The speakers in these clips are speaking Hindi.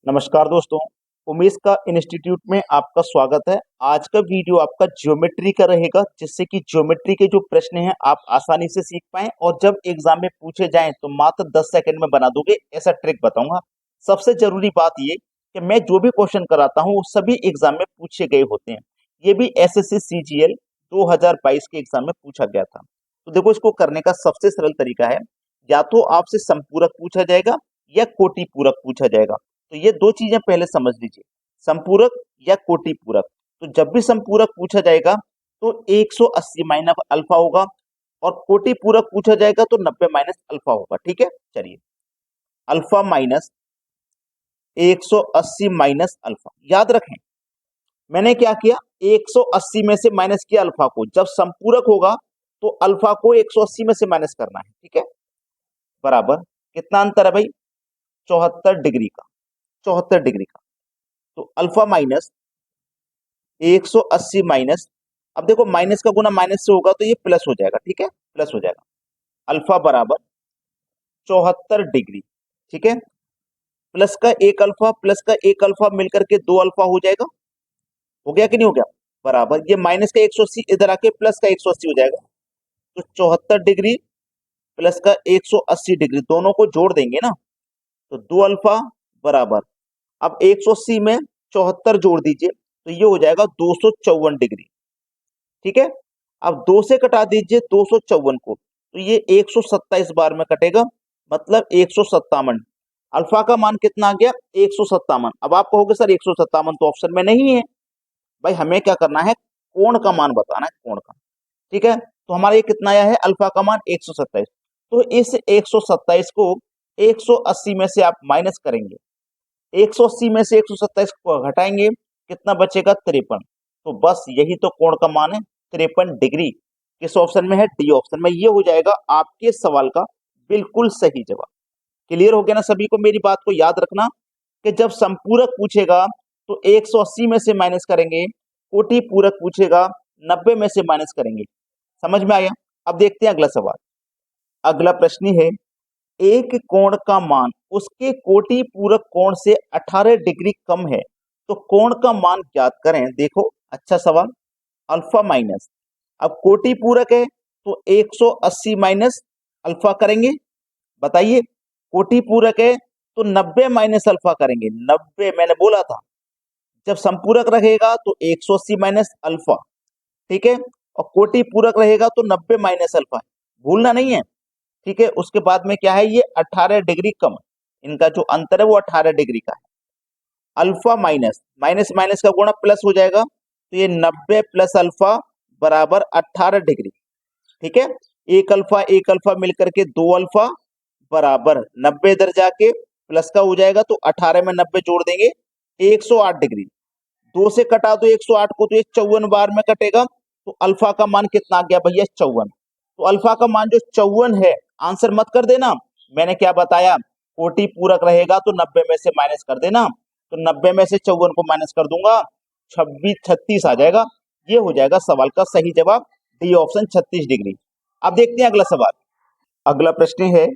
नमस्कार दोस्तों। उमेश का इंस्टीट्यूट में आपका स्वागत है। आज का वीडियो आपका ज्योमेट्री का रहेगा, जिससे कि ज्योमेट्री के जो प्रश्न हैं आप आसानी से सीख पाएं और जब एग्जाम में पूछे जाएं तो मात्र 10 सेकंड में बना दोगे, ऐसा ट्रिक बताऊंगा। सबसे जरूरी बात ये कि मैं जो भी क्वेश्चन कराता हूँ वो सभी एग्जाम में पूछे गए होते हैं। ये भी एसएससी सीजीएल 2022 के एग्जाम में पूछा गया था। तो देखो, इसको करने का सबसे सरल तरीका है, या तो आपसे संपूरक पूछा जाएगा या कोटि पूरक पूछा जाएगा। तो ये दो चीजें पहले समझ लीजिए, संपूरक या कोटि पूरक। तो जब भी संपूरक पूछा जाएगा तो 180 माइनस अल्फा होगा, और कोटि पूरक पूछा जाएगा तो 90 माइनस अल्फा होगा। ठीक है, चलिए, अल्फा माइनस 180 माइनस अल्फा याद रखें। मैंने क्या किया, 180 में से माइनस किया अल्फा को। जब संपूरक होगा तो अल्फा को 180 में से माइनस करना है। ठीक है, बराबर कितना अंतर है भाई, 74 डिग्री का, 74 डिग्री का। तो अल्फा माइनस 180 माइनस, अब देखो माइनस का गुना माइनस से होगा तो ये प्लस हो जाएगा। ठीक है, प्लस हो जाएगा। अल्फा बराबर 74 डिग्री। ठीक है, प्लस का एक अल्फा, प्लस का एक अल्फा मिलकर के दो अल्फा हो जाएगा। हो गया कि नहीं हो गया, बराबर ये माइनस का 180 इधर आके प्लस का 180 हो जाएगा। तो 74 डिग्री प्लस का 180 डिग्री दोनों को जोड़ देंगे ना, तो दो अल्फा बराबर, अब 180 में 74 जोड़ दीजिए तो ये हो जाएगा 254 डिग्री। ठीक है, अब दो से कटा दीजिए 254 को, तो ये 127 बार में कटेगा, मतलब 157। अल्फा का मान कितना आ गया, 157। अब आप कहोगे सर 157 तो ऑप्शन में नहीं है। भाई हमें क्या करना है, कोण का मान बताना है, कोण का। ठीक है, तो हमारा ये कितना आया है, अल्फा का मान 127। तो इस 127 को 180 में से आप माइनस करेंगे, 180 में से 127 को घटाएंगे, कितना बचेगा, 53। तो बस यही तो कोण का मान है, 53 डिग्री। किस ऑप्शन में है, डी ऑप्शन में। ये हो जाएगा आपके सवाल का बिल्कुल सही जवाब। क्लियर हो गया ना सभी को, मेरी बात को याद रखना कि जब संपूरक पूछेगा तो 180 में से माइनस करेंगे, कोटि पूरक पूछेगा 90 में से माइनस करेंगे। समझ में आया। अब देखते हैं अगला सवाल। अगला प्रश्न है, एक कोण का मान उसके कोटि पूरक कोण से 18 डिग्री कम है, तो कोण का मान ज्ञात करें। देखो, अच्छा सवाल। अल्फा माइनस, अब कोटि पूरक है तो 180 माइनस अल्फा करेंगे। बताइए, कोटि पूरक है तो 90 माइनस अल्फा करेंगे। 90 मैंने बोला था, जब संपूरक रहेगा तो 180 माइनस अल्फा। ठीक है, और कोटि पूरक रहेगा तो 90 माइनस अल्फा, भूलना नहीं है। ठीक है, उसके बाद में क्या है, ये 18 डिग्री कम, इनका जो अंतर है वो 18 डिग्री का है। अल्फा माइनस माइनस माइनस का गुणा प्लस हो जाएगा, तो ये 90 प्लस अल्फा बराबर 18 डिग्री। ठीक है, एक अल्फा मिलकर के दो अल्फा बराबर 90 इधर जाके प्लस का हो जाएगा, तो 18 में 90 जोड़ देंगे, 108 डिग्री। दो से कटा दो 108 को तो ये 54 बार में कटेगा। तो अल्फा का मान कितना आ गया भैया, 54। तो अल्फा का मान जो 54 है, आंसर मत कर देना। मैंने क्या बताया, कोटि पूरक रहेगा तो 90 में से माइनस कर देना। तो 90 में से 54 को माइनस कर दूंगा, 26 36 आ जाएगा। ये हो जाएगा सवाल का सही जवाब, डी ऑप्शन 36 डिग्री। अब देखते हैं अगला सवाल। अगला प्रश्न है,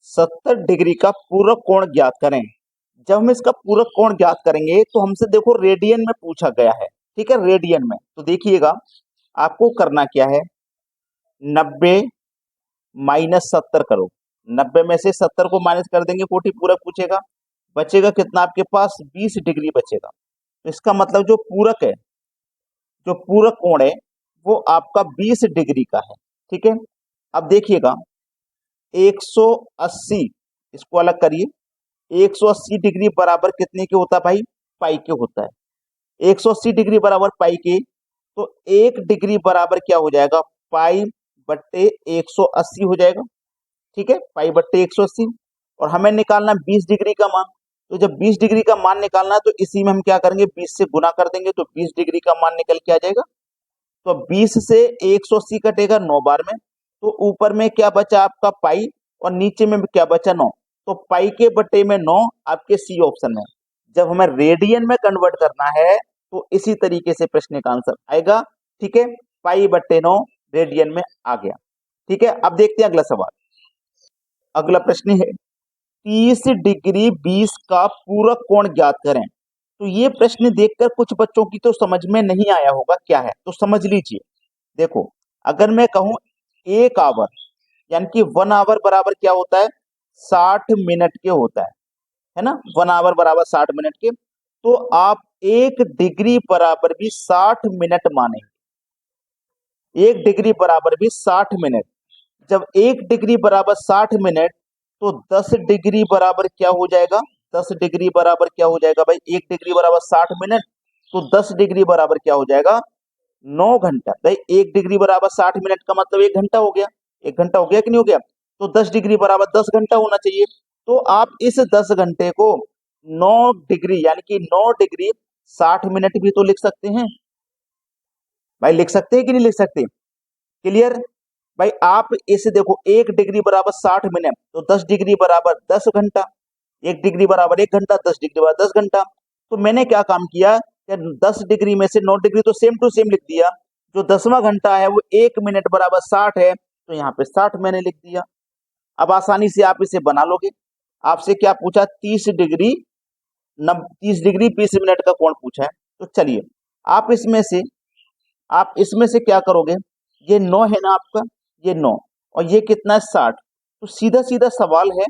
70 डिग्री का पूरक कोण ज्ञात करें। जब हम इसका पूरक कोण ज्ञात करेंगे तो हमसे देखो रेडियन में पूछा गया है। ठीक है, रेडियन में। तो देखिएगा, आपको करना क्या है, 90 माइनस 70 करो। 90 में से 70 को माइनस कर देंगे, कोटि पूरक पूछेगा, बचेगा कितना आपके पास, 20 डिग्री बचेगा। तो इसका मतलब जो पूरक है, जो पूरक कोण है वो आपका 20 डिग्री का है। ठीक है, अब देखिएगा 180, इसको अलग करिए, 180 डिग्री बराबर कितने के होता है भाई, पाई के होता है। 180 डिग्री बराबर पाई के, तो एक डिग्री बराबर क्या हो जाएगा, पाई बट्टे 180 हो जाएगा। ठीक है, पाई बट्टे 180। और हमें निकालना 20 डिग्री का मान। तो जब 20 डिग्री का मान निकालना है तो इसी में हम क्या करेंगे, 20 से गुना कर देंगे, तो 20 डिग्री का मान निकल के आ जाएगा। तो 20 से 180 कटेगा 9 बार में, तो ऊपर में क्या बचा आपका पाई, और नीचे में क्या बचा, 9। तो पाई के बटे में 9 आपके सी ऑप्शन में। जब हमें रेडियन में कन्वर्ट करना है तो इसी तरीके से प्रश्न का आंसर आएगा। ठीक है, पाई बटे 9 रेडियन में आ गया। ठीक है, अब देखते हैं अगला सवाल। अगला प्रश्न है, 30 डिग्री 20 का पूरक कोण ज्ञात करें। तो ये प्रश्न देखकर कुछ बच्चों की तो समझ में नहीं आया होगा क्या है, तो समझ लीजिए। देखो, अगर मैं कहूं 1 आवर यानी कि 1 आवर बराबर क्या होता है, 60 मिनट के होता है ना। 1 आवर बराबर 60 मिनट के, तो आप 1 डिग्री बराबर भी 60 मिनट मानेंगे। 1 डिग्री बराबर भी 60 मिनट। जब 1 डिग्री बराबर 60 मिनट, तो 10 डिग्री बराबर क्या हो जाएगा, 10 डिग्री बराबर क्या हो जाएगा भाई, 1 डिग्री बराबर 60 मिनट, तो 10 डिग्री बराबर क्या हो जाएगा, 9 घंटा। भाई 1 डिग्री बराबर 60 मिनट का मतलब 1 घंटा हो गया। 1 घंटा हो गया कि नहीं हो गया। तो 10 डिग्री बराबर 10 घंटा होना चाहिए। तो आप इस 10 घंटे को 9 डिग्री यानी कि 9 डिग्री 60 मिनट भी तो लिख सकते हैं। भाई लिख सकते हैं कि नहीं लिख सकते, क्लियर। भाई आप इसे देखो, 1 डिग्री बराबर 60 मिनट, तो 10 डिग्री बराबर 10 घंटा। 1 डिग्री बराबर 1 घंटा, 10 डिग्री बराबर 10 घंटा। तो मैंने क्या काम किया कि 10 डिग्री में से 9 डिग्री तो सेम टू सेम लिख दिया। जो 10वां घंटा है वो 1 मिनट बराबर 60 है, तो यहाँ पे 60 मैंने लिख दिया। अब आसानी से आप इसे बना लोगे। आपसे क्या पूछा, 30 डिग्री 20 मिनट का कोण पूछा है। तो चलिए, आप इसमें से आप इसमें से क्या करोगे, ये 9 है ना आपका, ये 9, और ये कितना है 60। तो सीधा सीधा सवाल है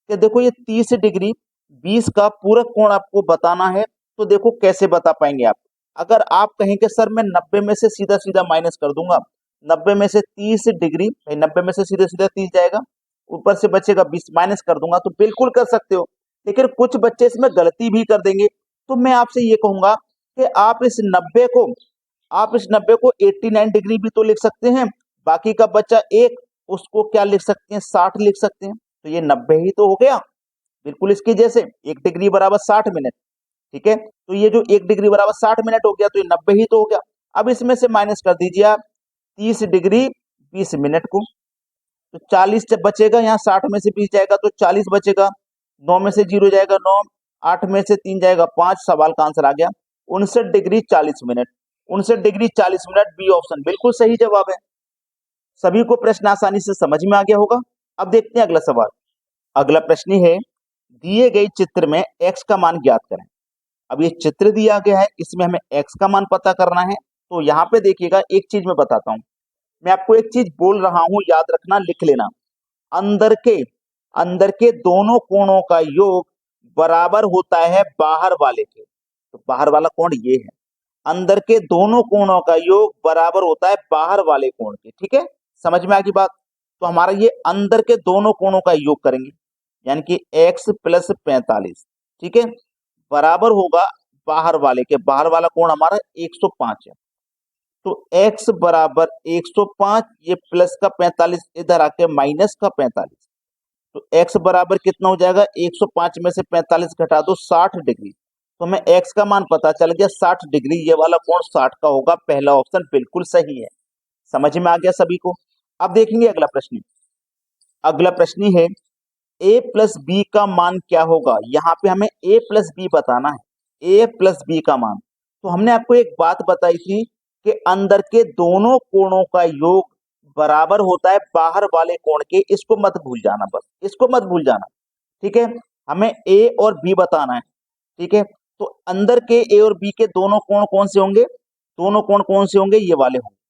कि देखो ये 30 डिग्री 20 का पूरक कोण आपको बताना है। तो देखो कैसे बता पाएंगे आप। अगर आप कहें कि सर मैं 90 में से सीधा सीधा माइनस कर दूंगा, 90 में से 30 डिग्री, 90 में से सीधा सीधा 30 जाएगा, ऊपर से बचेगा 20, माइनस कर दूंगा, तो बिल्कुल कर सकते हो। लेकिन कुछ बच्चे इसमें गलती भी कर देंगे। तो मैं आपसे ये कहूंगा कि आप इस 90 को 89 डिग्री भी तो लिख सकते हैं। बाकी का बच्चा एक, उसको क्या लिख सकते हैं, 60 लिख सकते हैं। तो ये 90 ही तो हो गया, बिल्कुल इसके जैसे। 1 डिग्री बराबर 60 मिनट, ठीक है। तो ये जो 1 डिग्री बराबर 60 मिनट हो गया, तो ये 90 ही तो हो गया। अब इसमें से माइनस कर दीजिए आप 30 डिग्री 20 मिनट को, तो 40 जब बचेगा, यहाँ 60 में से 20 जाएगा तो 40 बचेगा। 9 में से 0 जाएगा 9, 8 में से 3 जाएगा 5, सवाल का आंसर आ गया 59 degree 40 minute. 59 degree 40 minute, B option बिल्कुल सही जवाब है। सभी को प्रश्न आसानी से समझ में आ गया होगा। अब देखते हैं अगला सवाल। अगला प्रश्न है, दिए गए चित्र में x का मान ज्ञात करें। अब ये चित्र दिया गया है, इसमें हमें x का मान पता करना है। तो यहाँ पे देखिएगा, एक चीज मैं बताता हूँ, मैं आपको एक चीज बोल रहा हूँ, याद रखना, लिख लेना। अंदर के अंदर के दोनों कोणों का योग बराबर होता है बाहर वाले के। तो बाहर वाला कोण ये है, अंदर के दोनों कोणों का योग बराबर होता है बाहर वाले कोण के, ठीक है। समझ में आ गई बात। तो हमारा ये अंदर के दोनों कोणों का योग करेंगे, यानी कि x प्लस 45, ठीक है, बराबर होगा बाहर वाले के। बाहर वाला कोण हमारा 105 है। तो x बराबर 105, ये प्लस का 45 इधर आके माइनस का 45। तो x बराबर कितना हो जाएगा, 105 में से 45 घटा दो 60 डिग्री। तो हमें x का मान पता चल गया 60 डिग्री, ये वाला कोण 60 का होगा। पहला ऑप्शन बिल्कुल सही है। समझ में आ गया सभी को। अब देखेंगे अगला प्रश्न। अगला प्रश्न है, a प्लस बी का मान क्या होगा। यहाँ पे हमें a प्लस बी बताना है, a प्लस बी का मान। तो हमने आपको एक बात बताई थी कि अंदर के दोनों कोणों का योग बराबर होता है बाहर वाले कोण के। इसको मत भूल जाना, बस इसको मत भूल जाना, ठीक है। हमें a और b बताना है, ठीक है। तो अंदर के a और b के दोनों कोण कौन से होंगे, दोनों कोण कौन से होंगे, ये वाले होंगे।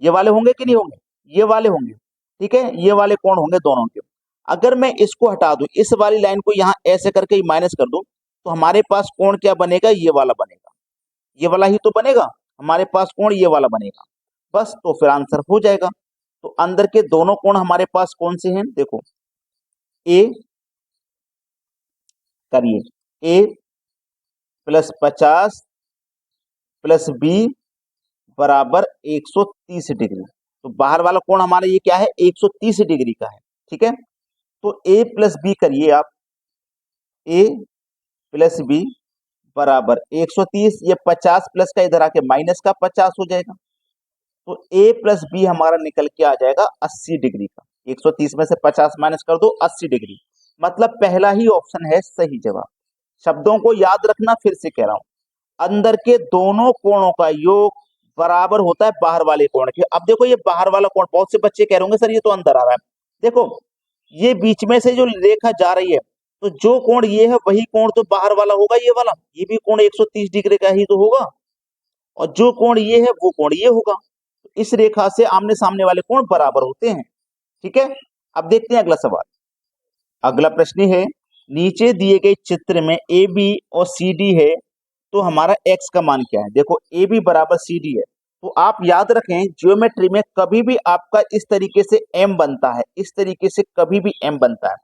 ये वाले होंगे कि नहीं होंगे, ये वाले होंगे, ठीक है। ये वाले कोण होंगे दोनों के। अगर मैं इसको हटा दूं, इस वाली लाइन को यहाँ ऐसे करके माइनस कर दूं, तो हमारे पास कोण क्या बनेगा, ये वाला बनेगा। ये वाला ही तो बनेगा हमारे पास कोण, ये वाला बनेगा। बस, तो फिर आंसर हो जाएगा। तो अंदर के दोनों कोण हमारे पास कौन से हैं, देखो, ए करिए, ए प्लस 50 प्लस बी बराबर 130 डिग्री। तो बाहर वाला कोण हमारा ये क्या है, 130 डिग्री का है, ठीक है। तो a प्लस बी करिए आप, a प्लस बी बराबर 130, ये 50 प्लस का इधर आके माइनस का 50 हो जाएगा। तो a प्लस बी हमारा निकल के आ जाएगा 80 डिग्री का। 130 में से 50 माइनस कर दो, 80 डिग्री। मतलब पहला ही ऑप्शन है सही जवाब। शब्दों को याद रखना, फिर से कह रहा हूं, अंदर के दोनों कोणों का योग बराबर होता है बाहर वाले कोण के। अब देखो, ये बाहर वाला कोण, बहुत से बच्चे कह रहे होंगे सर ये तो अंदर आ रहा है। देखो, ये बीच में से जो रेखा जा रही है, तो जो कोण ये है वही कोण तो बाहर वाला होगा, ये वाला, ये भी कोण 130 डिग्री का ही तो होगा, और जो कोण ये है वो कोण ये होगा। इस रेखा से आमने सामने वाले कोण बराबर होते हैं। ठीक है, अब देखते हैं अगला सवाल। अगला प्रश्न है, नीचे दिए गए चित्र में ए बी और सी डी है, तो हमारा एक्स का मान क्या है। देखो ए बी बराबर सी डी है, तो आप याद रखें ज्योमेट्री में कभी भी आपका इस तरीके से एम बनता है, इस तरीके से कभी भी एम बनता है,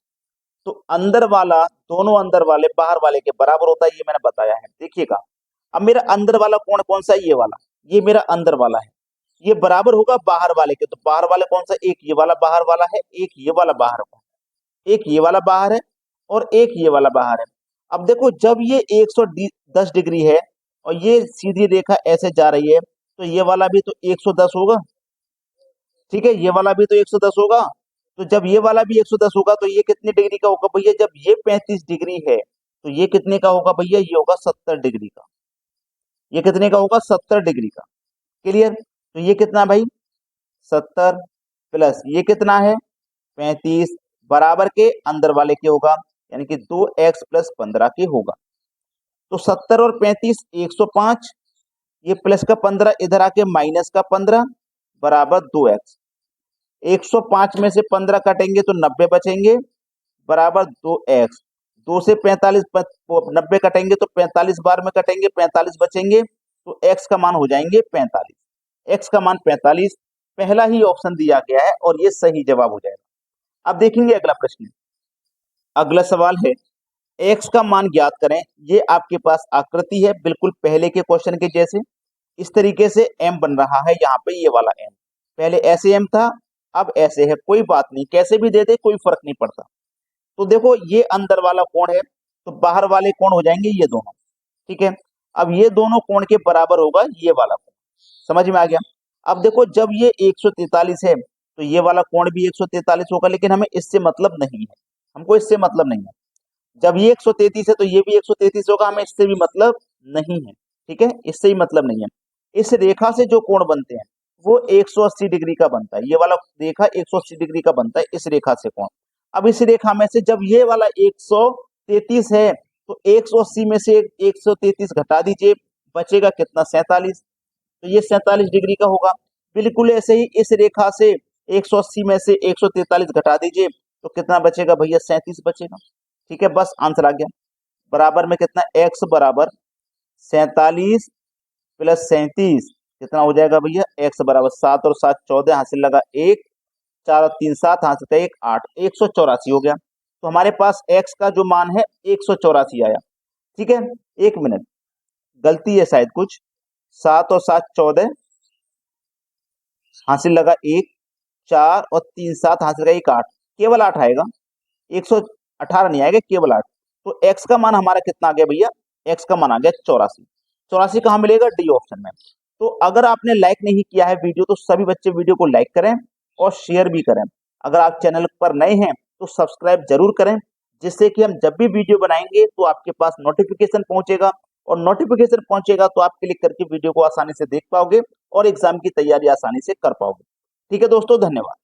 तो अंदर वाला, दोनों अंदर वाले बाहर वाले के बराबर होता है, ये मैंने बताया है। देखिएगा, अब मेरा अंदर वाला कोण कौन सा है, ये वाला, ये मेरा अंदर वाला है, ये बराबर होगा बाहर वाले के, तो बाहर वाला कौन सा, एक ये वाला बाहर वाला है, एक ये वाला बाहर है, एक ये वाला बाहर है और एक ये वाला बाहर है। अब देखो जब ये 110 डिग्री है और ये सीधी रेखा ऐसे जा रही है, तो ये वाला भी तो 110 होगा। ठीक है, ये वाला भी तो 110 होगा, तो जब ये वाला भी 110 होगा तो ये कितनी डिग्री का होगा भैया, जब ये 35 डिग्री है तो ये कितने का होगा भैया, ये होगा 70 डिग्री का। ये कितने का होगा, 70 डिग्री का। क्लियर, तो ये कितना भाई, 70 प्लस ये कितना है 35, बराबर के अंदर वाले के होगा, यानी कि 2x प्लस 15 के होगा। तो 70 और 35 105, ये प्लस का 15 इधर आके माइनस का 15 बराबर 2x। 105 में से 15 काटेंगे तो 90 बचेंगे, बराबर 2x। 2 से 45 90 कटेंगे तो 45 बार में कटेंगे, 45 बचेंगे, तो x का मान हो जाएंगे 45। x का मान 45 पहला ही ऑप्शन दिया गया है और ये सही जवाब हो जाएगा। अब देखेंगे अगला प्रश्न। अगला सवाल है, x का मान ज्ञात करें। ये आपके पास आकृति है बिल्कुल पहले के क्वेश्चन के जैसे, इस तरीके से m बन रहा है, यहाँ पे ये वाला m, पहले ऐसे m था, अब ऐसे है, कोई बात नहीं, कैसे भी दे दे कोई फर्क नहीं पड़ता। तो देखो ये अंदर वाला कोण है, तो बाहर वाले कोण हो जाएंगे ये दोनों। ठीक है, अब ये दोनों कोण के बराबर होगा ये वाला कोण, समझ में आ गया। अब देखो जब ये 143 है तो ये वाला कोण भी 143 होगा, लेकिन हमें इससे मतलब नहीं है, हमको इससे मतलब नहीं है। जब ये 133 है तो ये भी 133 होगा, हमें इससे भी मतलब नहीं है। ठीक है, इससे ही मतलब नहीं है। इस रेखा से जो कोण बनते हैं वो 180 डिग्री का बनता है, ये वाला रेखा 180 डिग्री का बनता है इस रेखा से कोण। अब इस रेखा में से जब ये वाला 133 है तो 180 में से 133 घटा दीजिए, बचेगा कितना, 47, तो ये 47 डिग्री का होगा। बिल्कुल ऐसे ही इस रेखा से 180 में से 143 घटा दीजिए तो कितना बचेगा भैया, 37 बचेगा। ठीक है, बस आंसर आ गया। बराबर में कितना, x बराबर 47 प्लस 37 कितना हो जाएगा भैया, x बराबर 7 और 7 14, हासिल लगा 1, 4 और 3 7, हासिल का 1 8, 184 हो गया। तो हमारे पास x का जो मान है 184 आया। ठीक है, एक मिनट, गलती है शायद कुछ, 7 और 7 14, हासिल लगा 1, 4 और 3 7, हासिल का 1 8, केवल 8 आएगा, 118 नहीं आएगा, केवल 8। तो x का मान हमारा कितना आ गया भैया, x का मान आ गया 84। 84 कहाँ मिलेगा, डी ऑप्शन में। तो अगर आपने लाइक नहीं किया है वीडियो, तो सभी बच्चे वीडियो को लाइक करें और शेयर भी करें। अगर आप चैनल पर नए हैं तो सब्सक्राइब जरूर करें, जिससे कि हम जब भी वीडियो बनाएंगे तो आपके पास नोटिफिकेशन पहुंचेगा, और नोटिफिकेशन पहुंचेगा तो आप क्लिक करके वीडियो को आसानी से देख पाओगे और एग्जाम की तैयारी आसानी से कर पाओगे। ठीक है दोस्तों, धन्यवाद।